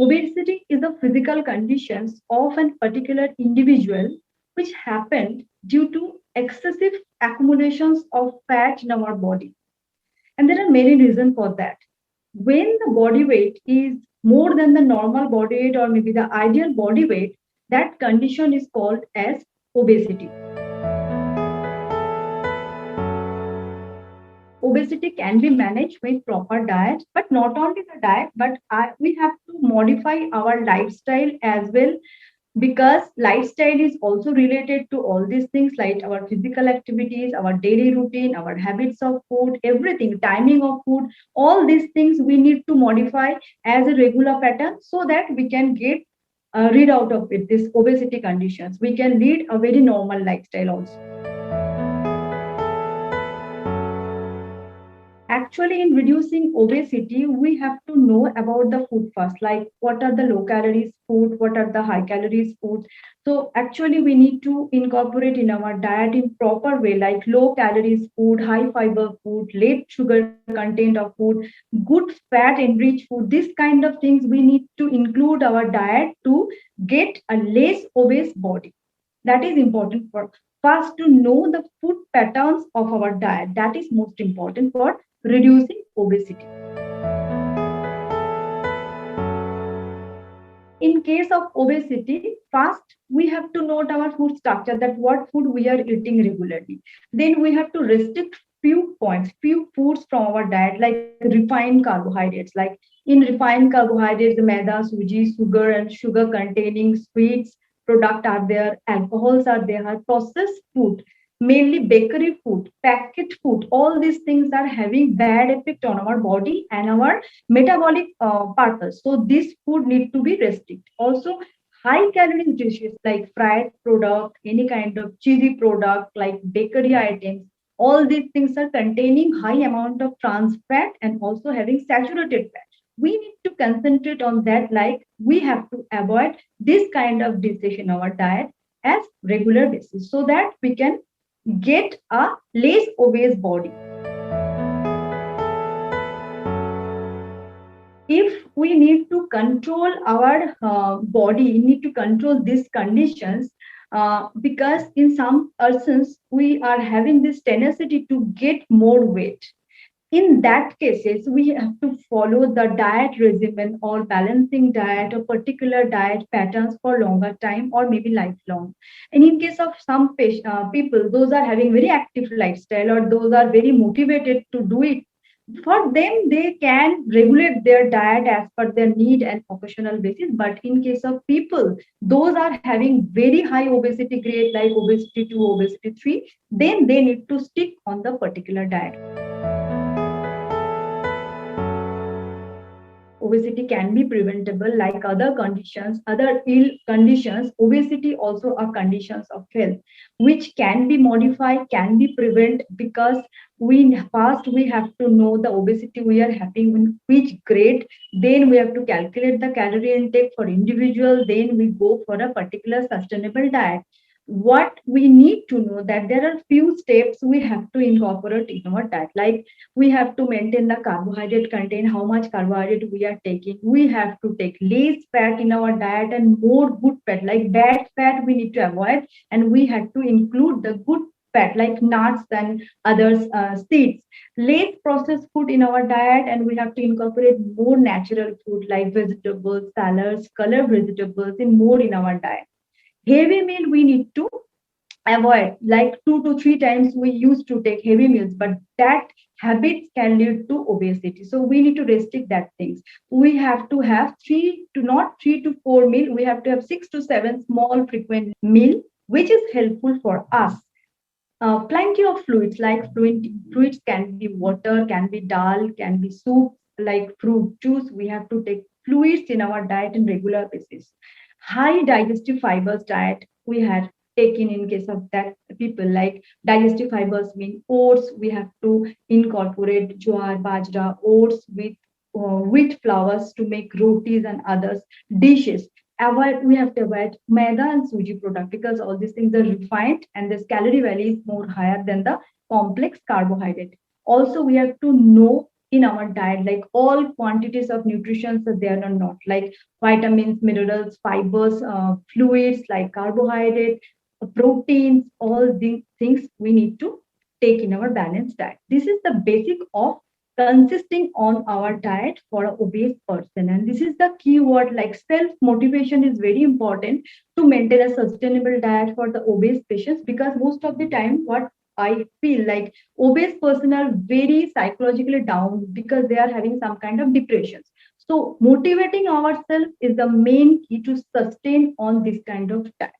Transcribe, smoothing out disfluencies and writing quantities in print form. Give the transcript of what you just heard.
Obesity is the physical conditions of a particular individual which happened due to excessive accumulations of fat in our body. And there are many reasons for that. When the body weight is more than the normal body weight or maybe the ideal body weight, that condition is called as obesity. Obesity can be managed with proper diet, but not only the diet, but we have to modify our lifestyle as well, because lifestyle is also related to all these things like our physical activities, our daily routine, our habits of food, everything, timing of food, all these things we need to modify as a regular pattern so that we can get rid out of it, this obesity conditions. We can lead a very normal lifestyle also. Actually, in reducing obesity, we have to know about the food first, like what are the low calories food, what are the high calories food. So actually, we need to incorporate in our diet in proper way, like low calories food, high fiber food, less sugar content of food, good fat enriched food. This kind of things we need to include our diet to get a less obese body. That is important for first to know the food patterns of our diet. That is most important for reducing obesity. In case of obesity, first we have to note our food structure, that what food we are eating regularly. Then we have to restrict few points, few foods from our diet, like refined carbohydrates. Like in refined carbohydrates, the maida, suji, sugar, and sugar containing sweets product are there, alcohols are there, processed food, mainly bakery food, packet food. All these things are having bad effect on our body and our metabolic purpose. So this food need to be restricted. Also, high calorie dishes like fried product, any kind of cheesy product like bakery items, all these things are containing high amount of trans fat and also having saturated fat. We need to concentrate on that, like we have to avoid this kind of dishes in our diet as regular basis so that we can get a less obese body. If we need to control our body, we need to control these conditions, because in some persons we are having this tendency to get more weight. In that cases, we have to follow the diet regimen or balancing diet or particular diet patterns for longer time or maybe lifelong. And in case of some people, those are having very active lifestyle or those are very motivated to do it, for them they can regulate their diet as per their need and occasional basis. But in case of people those are having very high obesity grade like obesity 2, obesity 3, then they need to stick on the particular diet. Obesity can be preventable like other conditions, other ill conditions. Obesity also are conditions of health which can be modified, can be prevented, because we first we have to know the obesity we are having in which grade. Then we have to calculate the calorie intake for individual. Then we go for a particular sustainable diet. What we need to know that there are few steps we have to incorporate in our diet, like we have to maintain the carbohydrate content, how much carbohydrate we are taking. We have to take less fat in our diet and more good fat, like bad fat we need to avoid, and we have to include the good fat like nuts and others, seeds. Less processed food in our diet, and we have to incorporate more natural food like vegetables, salads, color vegetables in more in our diet. Heavy meal we need to avoid, like 2 to 3 times we used to take heavy meals, but that habits can lead to obesity, so we need to restrict that things. We have to have three to not 3 to 4 meal, we have to have 6 to 7 small frequent meal, which is helpful for us. Plenty of fluids, like fluids can be water, can be dal, can be soup, like fruit juice. We have to take fluids in our diet on regular basis. High digestive fibers diet we had taken in case of that people, like digestive fibers mean oats. We have to incorporate jowar, bajra, oats with wheat flours to make rotis and others dishes. Avoid, we have to avoid maida and suji product because all these things are refined and this calorie value is more higher than the complex carbohydrate. Also, we have to know in our diet, like all quantities of nutrition are there or not, like vitamins, minerals, fibers, fluids like carbohydrate, proteins, all these things we need to take in our balanced diet. This is the basic of consisting on our diet for an obese person. And this is the key word, like self motivation is very important to maintain a sustainable diet for the obese patients, because most of the time what I feel like obese person are very psychologically down because they are having some kind of depressions. So motivating ourselves is the main key to sustain on this kind of diet.